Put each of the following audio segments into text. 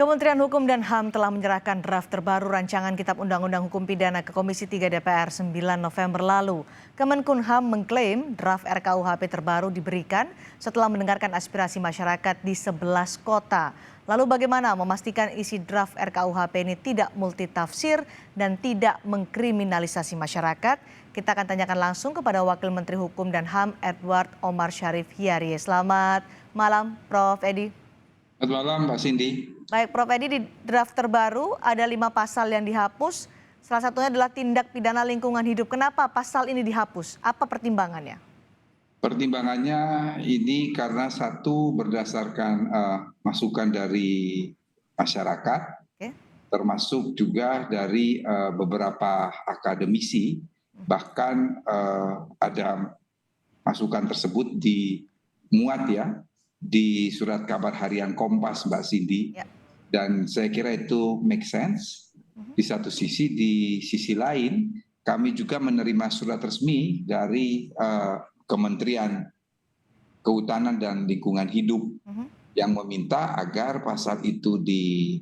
Kementerian Hukum dan HAM telah menyerahkan draft terbaru rancangan Kitab Undang-Undang Hukum Pidana ke Komisi 3 DPR 9 November lalu. Kemenkumham mengklaim draft RKUHP terbaru diberikan setelah mendengarkan aspirasi masyarakat di 11 kota. Lalu bagaimana memastikan isi draft RKUHP ini tidak multitafsir dan tidak mengkriminalisasi masyarakat? Kita akan tanyakan langsung kepada Wakil Menteri Hukum dan HAM Edward Omar Syarif Hiyari. Selamat malam, Prof. Edi. Selamat malam, Mbak Cindy. Baik, Prof. Edi, di draft terbaru ada 5 pasal yang dihapus. Salah satunya adalah tindak pidana lingkungan hidup. Kenapa pasal ini dihapus? Apa pertimbangannya? Pertimbangannya ini karena satu berdasarkan masukan dari masyarakat, Oke. termasuk juga dari beberapa akademisi, bahkan ada masukan tersebut dimuat ya di surat kabar harian Kompas, Mbak Cindy. Ya. Dan saya kira itu make sense di satu sisi. Di sisi lain kami juga menerima surat resmi dari Kementerian Kehutanan dan Lingkungan Hidup yang meminta agar pasal itu di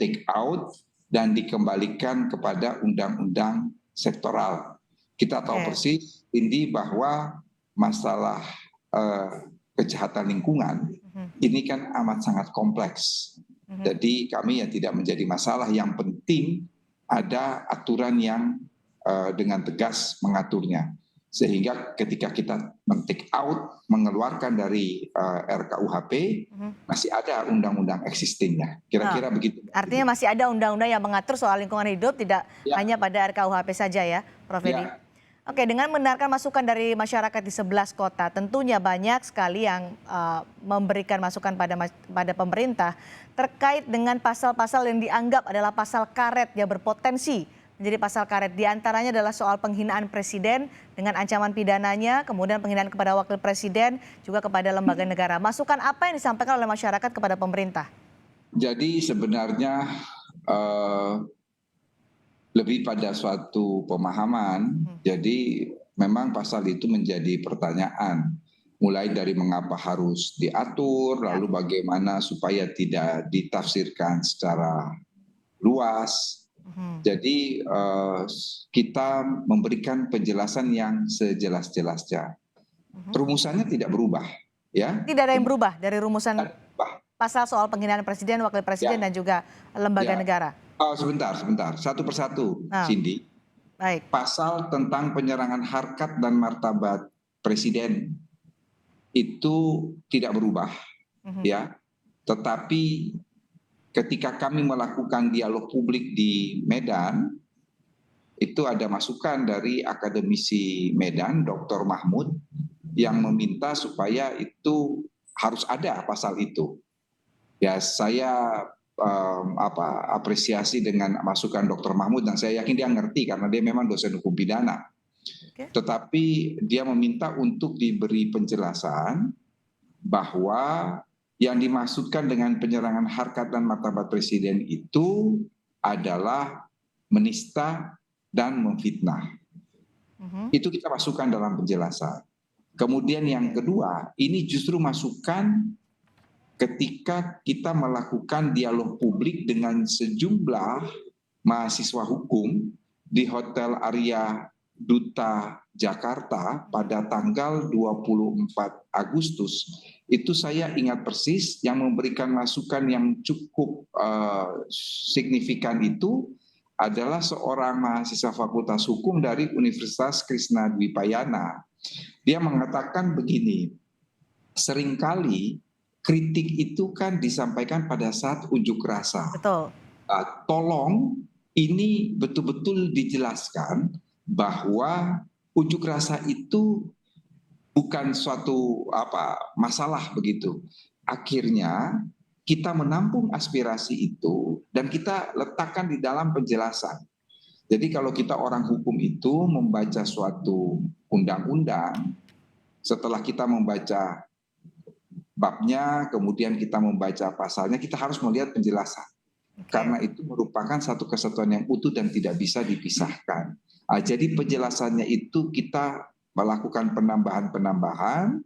take out dan dikembalikan kepada undang-undang sektoral. Kita tahu persis ini bahwa masalah kejahatan lingkungan ini kan amat sangat kompleks. Jadi kami ya tidak menjadi masalah. Yang penting ada aturan yang dengan tegas mengaturnya. Sehingga ketika kita men-take out, mengeluarkan dari RKUHP, masih ada undang-undang existingnya. Kira-kira begitu. Artinya masih ada undang-undang yang mengatur soal lingkungan hidup, tidak hanya pada RKUHP saja ya, Prof. Edi? Oke, dengan mendengarkan masukan dari masyarakat di 11 kota, tentunya banyak sekali yang memberikan masukan pada pemerintah terkait dengan pasal-pasal yang dianggap adalah pasal karet yang berpotensi menjadi pasal karet. Di antaranya adalah soal penghinaan presiden dengan ancaman pidananya, kemudian penghinaan kepada wakil presiden, juga kepada lembaga negara. Masukan apa yang disampaikan oleh masyarakat kepada pemerintah? Jadi sebenarnya lebih pada suatu pemahaman. Jadi memang pasal itu menjadi pertanyaan. Mulai dari mengapa harus diatur, lalu bagaimana supaya tidak ditafsirkan secara luas. Jadi kita memberikan penjelasan yang sejelas-jelasnya. Rumusannya tidak berubah, ya. Tidak ada yang berubah dari rumusan pasal soal penghinaan presiden, wakil presiden, dan juga lembaga negara. Oh, sebentar. Satu persatu, Cindy. Baik. Pasal tentang penyerangan harkat dan martabat presiden itu tidak berubah, ya. Tetapi ketika kami melakukan dialog publik di Medan, itu ada masukan dari akademisi Medan, Dr. Mahmud, yang meminta supaya itu harus ada pasal itu. Ya, saya apresiasi dengan masukan Dr. Mahmud, dan saya yakin dia ngerti karena dia memang dosen hukum pidana. Tetapi dia meminta untuk diberi penjelasan bahwa yang dimaksudkan dengan penyerangan harkat dan martabat presiden itu adalah menista dan memfitnah. Itu kita masukkan dalam penjelasan. Kemudian yang kedua, ini justru masukan ketika kita melakukan dialog publik dengan sejumlah mahasiswa hukum di Hotel Arya Duta Jakarta pada tanggal 24 Agustus, itu saya ingat persis yang memberikan masukan yang cukup signifikan itu adalah seorang mahasiswa Fakultas Hukum dari Universitas Krishna Dwipayana. Dia mengatakan begini, seringkali kritik itu kan disampaikan pada saat unjuk rasa. Betul. Tolong ini betul-betul dijelaskan bahwa unjuk rasa itu bukan suatu masalah begitu. Akhirnya kita menampung aspirasi itu dan kita letakkan di dalam penjelasan. Jadi kalau kita orang hukum itu membaca suatu undang-undang, setelah kita membaca babnya, kemudian kita membaca pasalnya, kita harus melihat penjelasan. Karena itu merupakan satu kesatuan yang utuh dan tidak bisa dipisahkan. Jadi penjelasannya itu kita melakukan penambahan-penambahan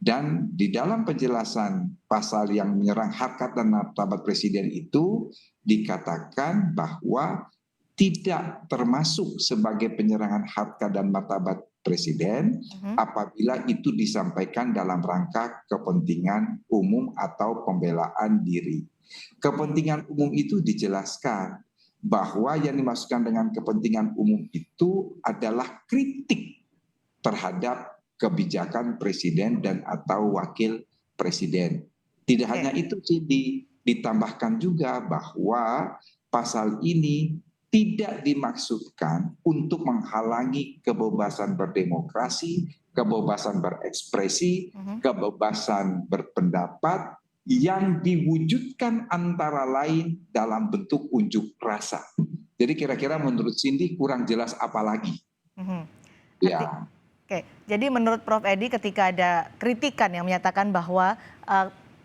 Dan di dalam penjelasan pasal yang menyerang harkat dan martabat presiden itu dikatakan bahwa tidak termasuk sebagai penyerangan harkat dan martabat presiden apabila itu disampaikan dalam rangka kepentingan umum atau pembelaan diri. Kepentingan umum itu dijelaskan bahwa yang dimaksudkan dengan kepentingan umum itu adalah kritik terhadap kebijakan presiden dan atau wakil presiden. Tidak hanya itu sih, ditambahkan juga bahwa pasal ini tidak dimaksudkan untuk menghalangi kebebasan berdemokrasi, kebebasan berekspresi, kebebasan berpendapat yang diwujudkan antara lain dalam bentuk unjuk rasa. Jadi kira-kira menurut Cindy kurang jelas apa lagi? Ya. Oke, jadi menurut Prof. Edi ketika ada kritikan yang menyatakan bahwa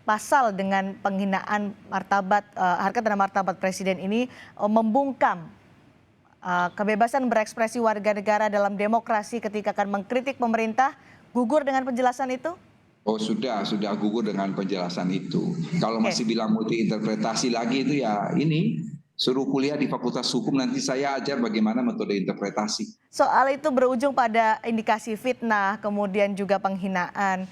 pasal dengan penghinaan martabat, harkat dan martabat presiden ini membungkam kebebasan berekspresi warga negara dalam demokrasi ketika akan mengkritik pemerintah, gugur dengan penjelasan itu? Oh sudah gugur dengan penjelasan itu. Kalau masih bilang multi interpretasi lagi itu ya ini suruh kuliah di Fakultas Hukum, nanti saya ajar bagaimana metode interpretasi. Soal itu berujung pada indikasi fitnah, kemudian juga penghinaan.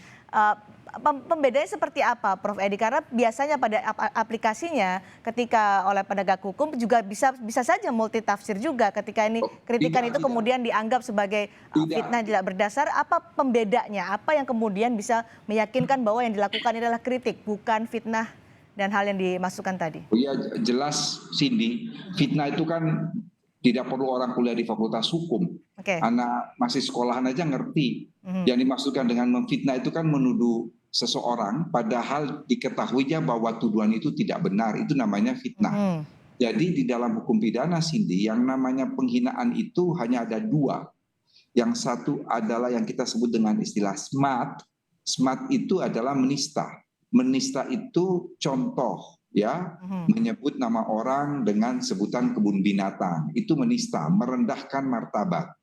Pembedanya seperti apa, Prof. Edi? Karena biasanya pada aplikasinya ketika oleh penegak hukum juga bisa saja multitafsir juga ketika ini kritikan itu kemudian dianggap sebagai fitnah tidak berdasar. Apa pembedanya? Apa yang kemudian bisa meyakinkan bahwa yang dilakukan adalah kritik, bukan fitnah dan hal yang dimasukkan tadi? Oh iya jelas Cindy, fitnah itu kan tidak perlu orang kuliah di Fakultas Hukum. Anak masih sekolahan aja ngerti. Yang dimaksudkan dengan memfitnah itu kan menuduh seseorang padahal diketahuinya bahwa tuduhan itu tidak benar, itu namanya fitnah. Jadi di dalam hukum pidana Cindy, yang namanya penghinaan itu hanya ada dua. Yang satu adalah yang kita sebut dengan istilah smart. Smart itu adalah menista. Menista itu contoh ya, menyebut nama orang dengan sebutan kebun binatang. Itu menista, merendahkan martabat.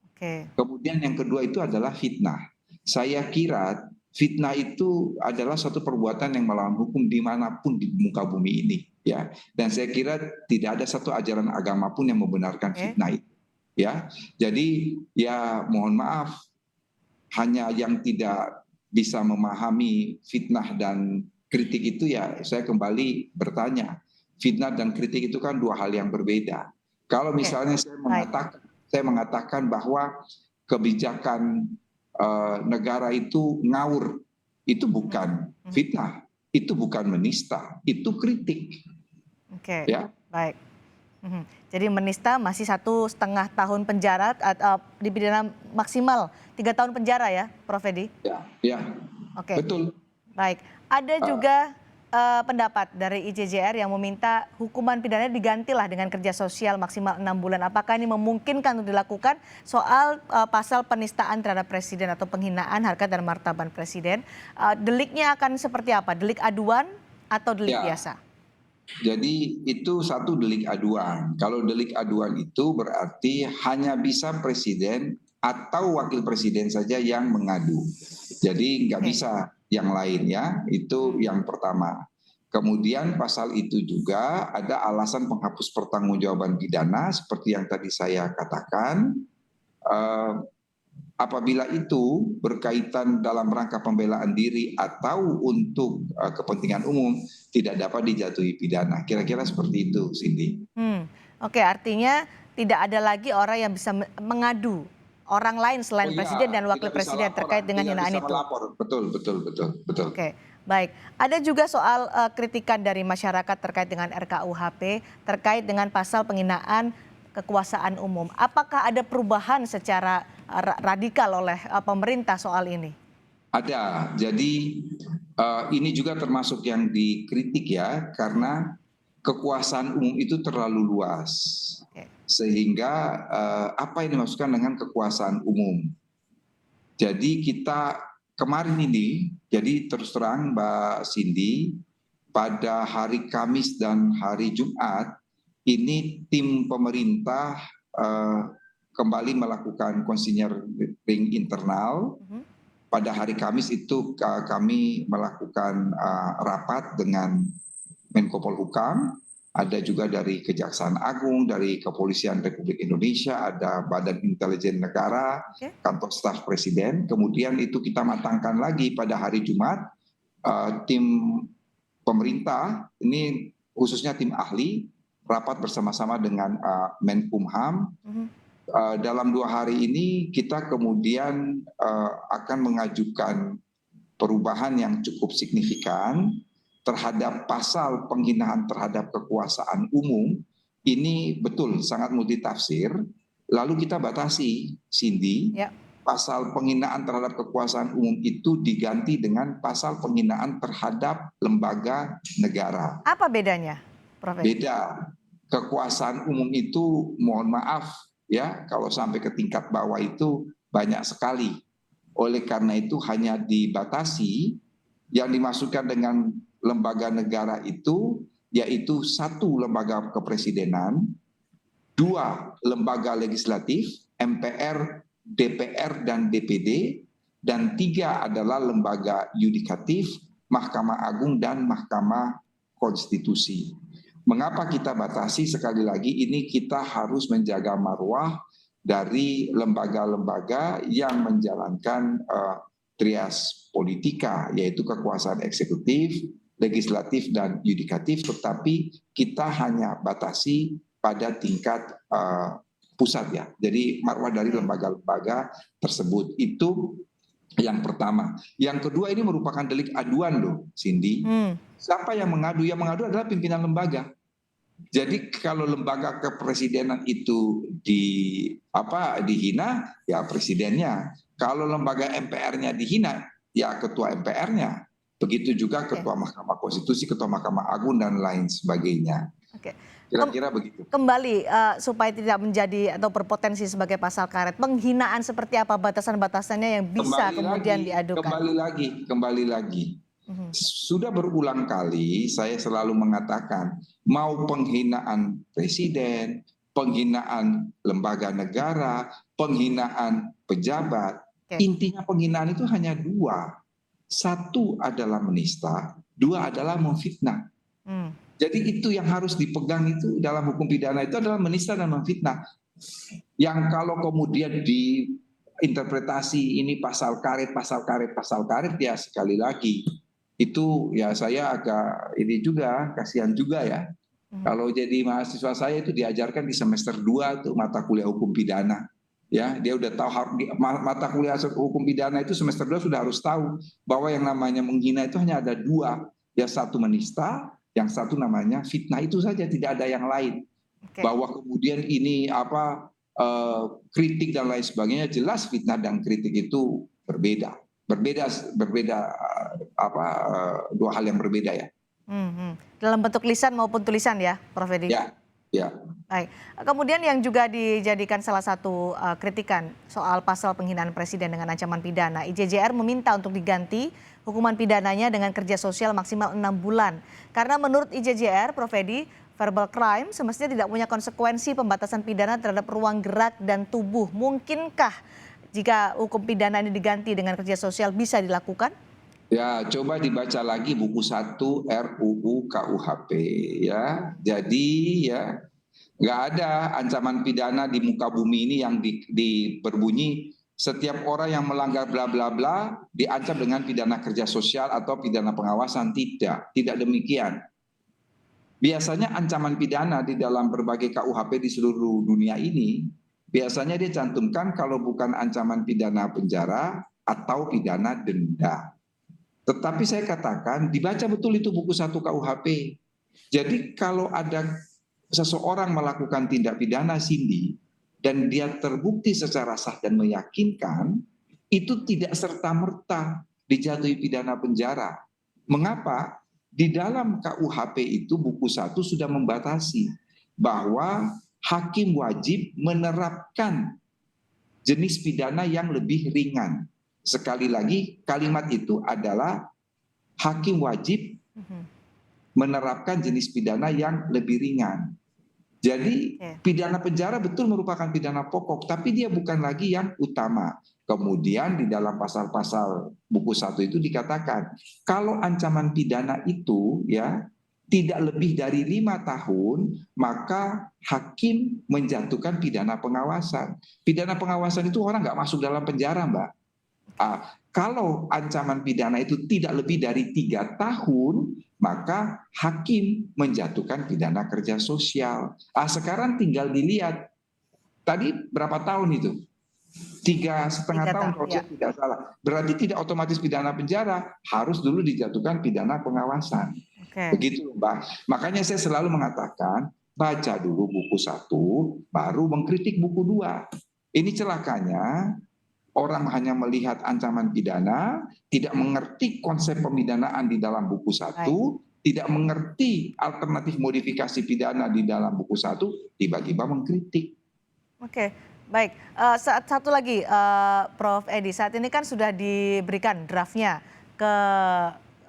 Kemudian yang kedua itu adalah fitnah. Saya kira fitnah itu adalah suatu perbuatan yang melawan hukum dimanapun di muka bumi ini, ya. Dan saya kira tidak ada satu ajaran agama pun yang membenarkan fitnah itu, ya. Jadi ya mohon maaf, hanya yang tidak bisa memahami fitnah dan kritik itu ya saya kembali bertanya, fitnah dan kritik itu kan dua hal yang berbeda. Kalau misalnya saya mengatakan bahwa kebijakan negara itu ngawur, itu bukan fitnah, itu bukan menista, itu kritik. Ya. Baik. Jadi menista masih 1,5 tahun penjara, dipidana maksimal 3 tahun penjara ya, Prof. Edi? Ya. Betul. Baik. Ada juga pendapat dari ICJR yang meminta hukuman pidananya digantilah dengan kerja sosial maksimal 6 bulan. Apakah ini memungkinkan untuk dilakukan soal pasal penistaan terhadap presiden atau penghinaan harkat dan martabat presiden? Deliknya akan seperti apa? Delik aduan atau delik biasa? Jadi itu satu delik aduan. Kalau delik aduan itu berarti hanya bisa presiden atau wakil presiden saja yang mengadu. Jadi nggak bisa yang lainnya, itu yang pertama. Kemudian pasal itu juga ada alasan penghapus pertanggungjawaban pidana seperti yang tadi saya katakan. Apabila itu berkaitan dalam rangka pembelaan diri atau untuk kepentingan umum tidak dapat dijatuhi pidana. Kira-kira seperti itu, Cindy. Oke, artinya tidak ada lagi orang yang bisa mengadu orang lain selain presiden dan wakil presiden terkait dengan hinaan itu. Betul. Oke, baik. Ada juga soal kritikan dari masyarakat terkait dengan RKUHP terkait dengan pasal penghinaan kekuasaan umum. Apakah ada perubahan secara radikal oleh pemerintah soal ini? Ada. Jadi ini juga termasuk yang dikritik ya, karena kekuasaan umum itu terlalu luas. Sehingga apa yang dimaksudkan dengan kekuasaan umum? Jadi kita kemarin ini, jadi terus terang Mbak Cindy, pada hari Kamis dan hari Jumat, ini tim pemerintah kembali melakukan konsinyering internal pada hari Kamis itu kami melakukan rapat dengan Menko Polhukam, ada juga dari Kejaksaan Agung, dari Kepolisian Republik Indonesia, ada Badan Intelijen Negara, Kantor Staf Presiden. Kemudian itu kita matangkan lagi pada hari Jumat, tim pemerintah, ini khususnya tim ahli, rapat bersama-sama dengan Menkumham. Dalam 2 hari ini kita kemudian akan mengajukan perubahan yang cukup signifikan terhadap pasal penghinaan terhadap kekuasaan umum. Ini betul sangat multitafsir. Lalu kita batasi, Cindy, pasal penghinaan terhadap kekuasaan umum itu diganti dengan pasal penghinaan terhadap lembaga negara. Apa bedanya, Prof? Beda. Kekuasaan umum itu, mohon maaf ya, kalau sampai ke tingkat bawah itu banyak sekali. Oleh karena itu hanya dibatasi yang dimasukkan dengan lembaga negara itu, yaitu 1 lembaga kepresidenan, 2 lembaga legislatif, MPR, DPR, dan DPD, dan 3 adalah lembaga yudikatif, Mahkamah Agung, dan Mahkamah Konstitusi. Mengapa kita batasi? Sekali lagi ini kita harus menjaga marwah dari lembaga-lembaga yang menjalankan trias politika, yaitu kekuasaan eksekutif, legislatif, dan yudikatif, tetapi kita hanya batasi pada tingkat pusat ya. Jadi marwah dari lembaga-lembaga tersebut itu yang pertama. Yang kedua, ini merupakan delik aduan loh, Cindy. Siapa yang mengadu? Yang mengadu adalah pimpinan lembaga. Jadi kalau lembaga kepresidenan itu dihina, ya presidennya. Kalau lembaga MPR-nya dihina, ya ketua MPR-nya. Begitu juga ketua Mahkamah Konstitusi, ketua Mahkamah Agung, dan lain sebagainya. Kira-kira begitu. Kembali supaya tidak menjadi atau berpotensi sebagai pasal karet, penghinaan seperti apa batasan-batasannya yang bisa kemudian diadukan? Kembali lagi. Sudah berulang kali saya selalu mengatakan, mau penghinaan presiden, penghinaan lembaga negara, penghinaan pejabat, intinya penghinaan itu hanya 2. 1 adalah menista, 2 adalah memfitnah. Jadi itu yang harus dipegang itu dalam hukum pidana itu adalah menista dan memfitnah. Yang kalau kemudian diinterpretasi ini pasal karet ya sekali lagi. Itu ya saya agak ini juga, kasihan juga ya. Kalau jadi mahasiswa saya itu diajarkan di semester 2 tuh mata kuliah hukum pidana. Ya, dia udah tahu mata kuliah hukum pidana itu semester 2 sudah harus tahu bahwa yang namanya menghina itu hanya ada 2. Ya 1 menista, yang 1 namanya fitnah, itu saja, tidak ada yang lain. Bahwa kemudian ini kritik dan lain sebagainya, jelas fitnah dan kritik itu berbeda 2 hal yang berbeda ya. Dalam bentuk lisan maupun tulisan ya, Prof Edi? Ya. Baik. Kemudian yang juga dijadikan salah satu kritikan soal pasal penghinaan presiden dengan ancaman pidana, IJJR meminta untuk diganti hukuman pidananya dengan kerja sosial maksimal 6 bulan. Karena menurut IJJR, Prof Edi, verbal crime semestinya tidak punya konsekuensi pembatasan pidana terhadap ruang gerak dan tubuh. Mungkinkah jika hukum pidana ini diganti dengan kerja sosial bisa dilakukan? Ya, coba dibaca lagi buku 1 RUU KUHP ya. Jadi ya nggak ada ancaman pidana di muka bumi ini yang berbunyi setiap orang yang melanggar bla bla bla diancam dengan pidana kerja sosial atau pidana pengawasan. Tidak demikian. Biasanya ancaman pidana di dalam berbagai KUHP di seluruh dunia ini biasanya dia cantumkan kalau bukan ancaman pidana penjara atau pidana denda. Tetapi saya katakan dibaca betul itu buku 1 KUHP. Jadi kalau ada seseorang melakukan tindak pidana, Cindy, dan dia terbukti secara sah dan meyakinkan, itu tidak serta-merta dijatuhi pidana penjara. Mengapa? Di dalam KUHP itu buku 1 sudah membatasi bahwa hakim wajib menerapkan jenis pidana yang lebih ringan. Sekali lagi, kalimat itu adalah hakim wajib menerapkan jenis pidana yang lebih ringan. Jadi pidana penjara betul merupakan pidana pokok, tapi dia bukan lagi yang utama. Kemudian di dalam pasal-pasal buku 1 itu dikatakan kalau ancaman pidana itu ya tidak lebih dari 5 tahun, maka hakim menjatuhkan pidana pengawasan. Pidana pengawasan itu orang nggak masuk dalam penjara, Mbak. Kalau ancaman pidana itu tidak lebih dari 3 tahun, maka hakim menjatuhkan pidana kerja sosial. Sekarang tinggal dilihat tadi berapa tahun itu? 3,5 tahun kalau saya tidak salah. Berarti tidak otomatis pidana penjara, harus dulu dijatuhkan pidana pengawasan. Begitu, Mbak. Makanya saya selalu mengatakan, baca dulu buku 1, baru mengkritik buku 2. Ini celakanya, orang hanya melihat ancaman pidana, tidak mengerti konsep pemidanaan di dalam buku 1, tidak mengerti alternatif modifikasi pidana di dalam buku 1, tiba-tiba mengkritik. Oke. Baik, satu lagi Prof. Edi, saat ini kan sudah diberikan draftnya ke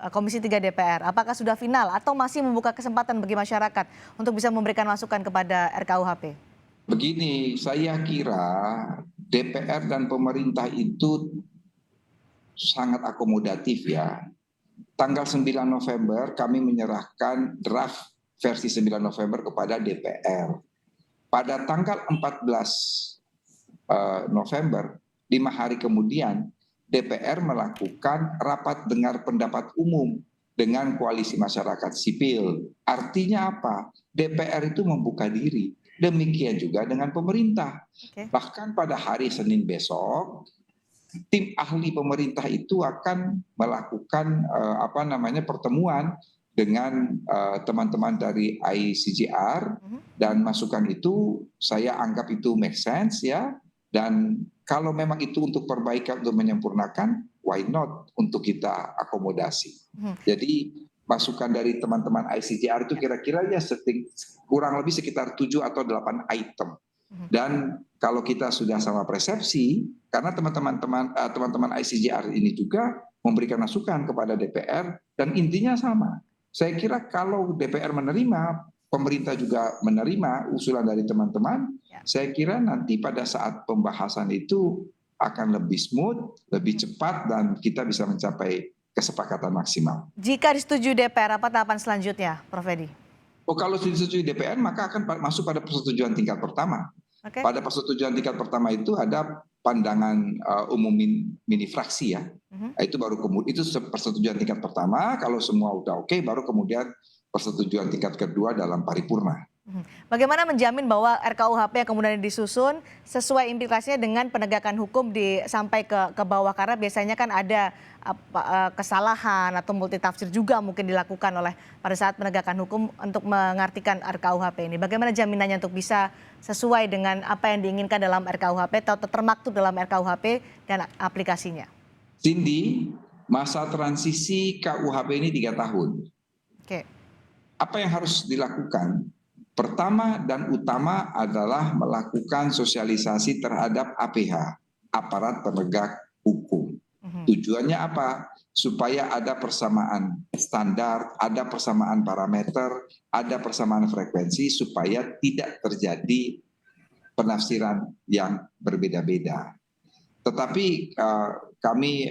Komisi 3 DPR. Apakah sudah final atau masih membuka kesempatan bagi masyarakat untuk bisa memberikan masukan kepada RKUHP? Begini, saya kira DPR dan pemerintah itu sangat akomodatif ya. Tanggal 9 November kami menyerahkan draft versi 9 November kepada DPR. Pada tanggal 14 November, 5 hari kemudian, DPR melakukan rapat dengar pendapat umum dengan koalisi masyarakat sipil. Artinya apa? DPR itu membuka diri. Demikian juga dengan pemerintah. Bahkan pada hari Senin besok, tim ahli pemerintah itu akan melakukan pertemuan dengan teman-teman dari ICJR, dan masukan itu saya anggap itu make sense ya. Dan kalau memang itu untuk perbaikan, untuk menyempurnakan, why not untuk kita akomodasi. Jadi masukan dari teman-teman ICJR itu kira-kira ya kurang lebih sekitar 7 atau 8 item. Dan kalau kita sudah sama persepsi, karena teman-teman ICJR ini juga memberikan masukan kepada DPR, dan intinya sama. Saya kira kalau DPR menerima, pemerintah juga menerima usulan dari teman-teman, saya kira nanti pada saat pembahasan itu akan lebih smooth, lebih cepat, dan kita bisa mencapai kesepakatan maksimal. Jika disetujui DPR, apa tahapan selanjutnya, Prof. Edi? Kalau disetujui DPR, maka akan masuk pada persetujuan tingkat pertama. Pada persetujuan tingkat pertama itu ada pandangan umum mini fraksi ya. Itu baru kemudian, itu persetujuan tingkat pertama. Kalau semua udah oke, baru kemudian persetujuan tingkat kedua dalam paripurna. Bagaimana menjamin bahwa RKUHP yang kemudian disusun sesuai implikasinya dengan penegakan hukum sampai ke bawah, karena biasanya kan ada kesalahan atau multitafsir juga mungkin dilakukan oleh pada saat penegakan hukum untuk mengartikan RKUHP ini. Bagaimana jaminannya untuk bisa sesuai dengan apa yang diinginkan dalam RKUHP atau termaktub dalam RKUHP dan aplikasinya? Cindy, masa transisi KUHP ini 3 tahun. Apa yang harus dilakukan? Pertama dan utama adalah melakukan sosialisasi terhadap APH, aparat penegak hukum. Tujuannya apa? Supaya ada persamaan standar, ada persamaan parameter, ada persamaan frekuensi, supaya tidak terjadi penafsiran yang berbeda-beda. Tetapi kami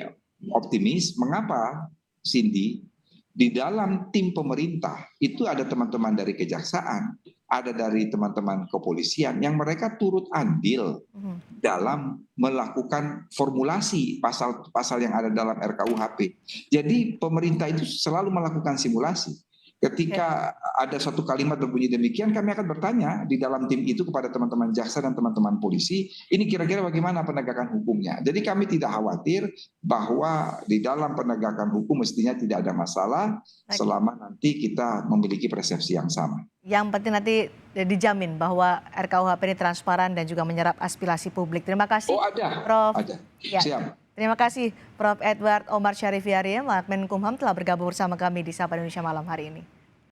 optimis. Mengapa, Cindy? Di dalam tim pemerintah itu ada teman-teman dari kejaksaan, ada dari teman-teman kepolisian yang mereka turut andil dalam melakukan formulasi pasal-pasal yang ada dalam RKUHP. Jadi pemerintah itu selalu melakukan simulasi. Ketika ada satu kalimat berbunyi demikian, kami akan bertanya di dalam tim itu kepada teman-teman jaksa dan teman-teman polisi, ini kira-kira bagaimana penegakan hukumnya. Jadi kami tidak khawatir bahwa di dalam penegakan hukum mestinya tidak ada masalah selama nanti kita memiliki persepsi yang sama. Yang penting nanti dijamin bahwa RKUHP ini transparan dan juga menyerap aspirasi publik. Terima kasih, Prof. Ada. Siap. Terima kasih Prof. Edward Omar Syarifiari, Menkumham, telah bergabung bersama kami di Sapa Indonesia Malam hari ini.